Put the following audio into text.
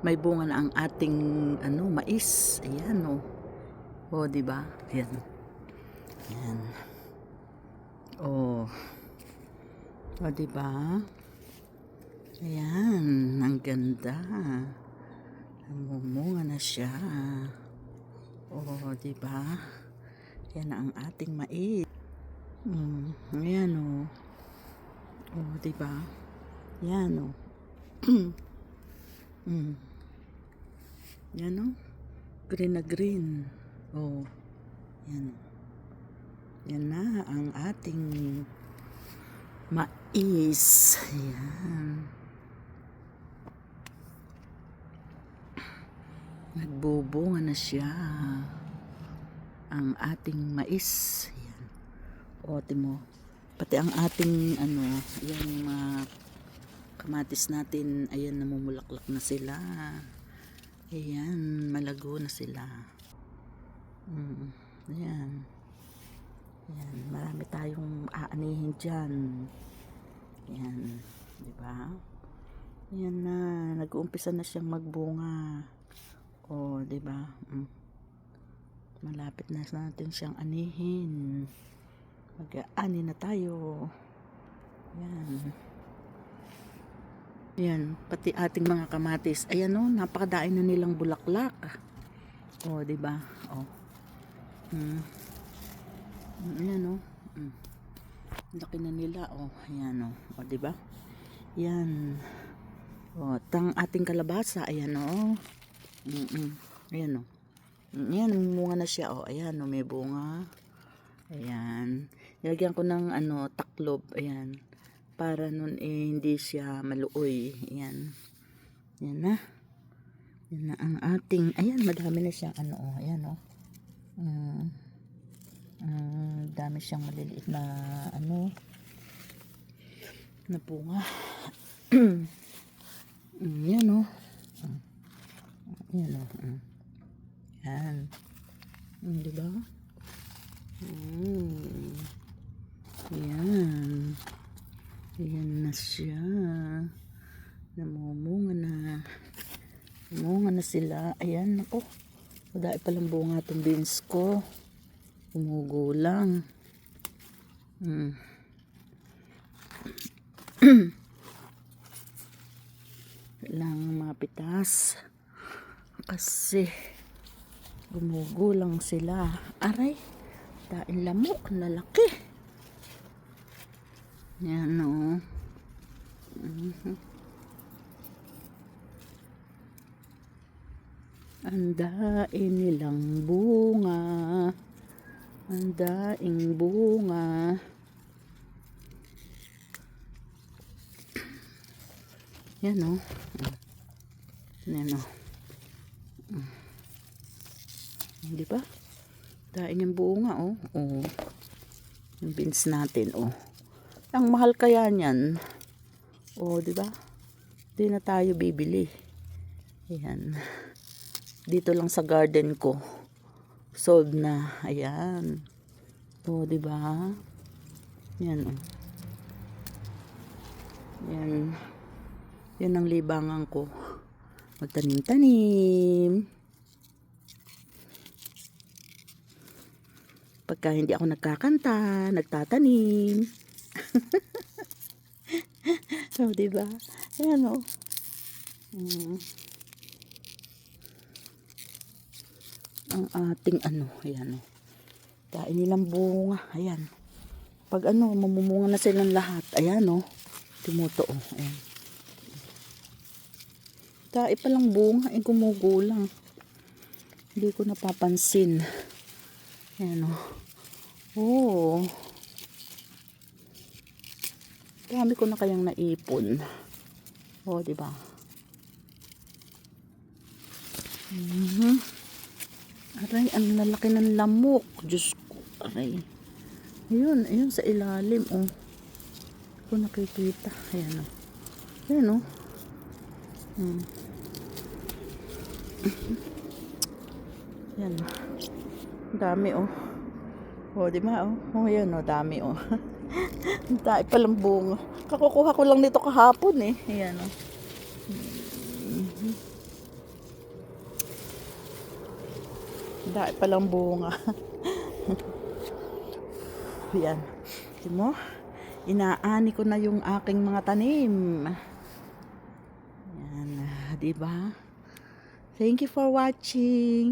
may bunga na ang ating mais. Ayan oh. Oh, di ba? Ayan. Ayan. Oh. Oh, di ba? Ayan, ang ganda. Namumunga na siya. Oh, di ba? Yan na ang ating mais. Ayan oh. Oh, di ba? Yan oh. Yan oh. Green na green. Oh. Yan. Yan na ang ating mais. Ayan. Nagbubunga na siya ang ating mais. Ayan. O, timo. Pati ang ating yan mga kamatis natin, ayan, namumulaklak na sila. Ayan, malago na sila. Ayan. Ayan, marami tayong aanihin dyan. Ayan, di ba? Ayan na, nag-uumpisa na siyang magbunga. O, di ba? Malapit na natin siyang anihin. Mag-aani na tayo. Ayan. Ayan, pati ating mga kamatis. Ayan o, napakadaing na nilang bulaklak. O, di ba? O. Ayan o. Laki na nila. O, ayan o. O, di ba? Ayan. O, tang ating kalabasa. Ayan o. Ayan o. Ayan, munga na siya. O, ayan o, may bunga. Ayan. Nilagyan ko ng taklob. Ayan. Para nun hindi siya maluoy. Ayan. Ayan na. Ayan na ang ating. Ayan, madami na siyang ayan o. Dami siyang maliliit na na bunga. Ayan o. Ayan o. Ayan. Diba? Ayan. Ayan na siya. Namumunga na. Namumunga na sila. Ayan. Oh, madami palang bunga itong beans ko. Umugulang. Kailangan mapitas. Kasi gumugulang sila. Aray. Daing lamok. Lalaki. Yan o. Ang daing nilang bunga. Ang daing bunga. Yan o. Yan o. Di ba? Daing yung bunga o. O. Yung beans natin o. Ang mahal kaya niyan. O, di ba? Di na tayo bibili. Ayan. Dito lang sa garden ko. Sold na. Ayan. O, di ba? Yan o. Yan. Yan ang libangan ko. Magtanim-tanim. Pagka hindi ako nagkakanta, nagtatanim. So, diba? Ayan o. Ang ating ayan o. Kain nilang bunga. Ayan. Pag mamumunga na silang lahat. Ayan o. Tumuto o. Ayan. Kain palang bunga. Gumugulang. Hindi ko napapansin. Ayan o. Oh. Dami ko na kayang naipon. Oh, di ba? Aray, ang lalaki ng lamok. Diyos ko, aray. Ayun sa ilalim, oh. Ko nakikita. Ayan, oh. Ayan, oh. Ayan, oh. Dami, oh. Oh, di ba, oh. Oh, ayan, oh. Dami, oh. Dahil palang bunga. Kakukuha ko lang nito kahapon eh. Ayan o. Dahil palang bunga. Yan. Tingnan mo, inaani ko na yung aking mga tanim. Yan, di ba? Thank you for watching.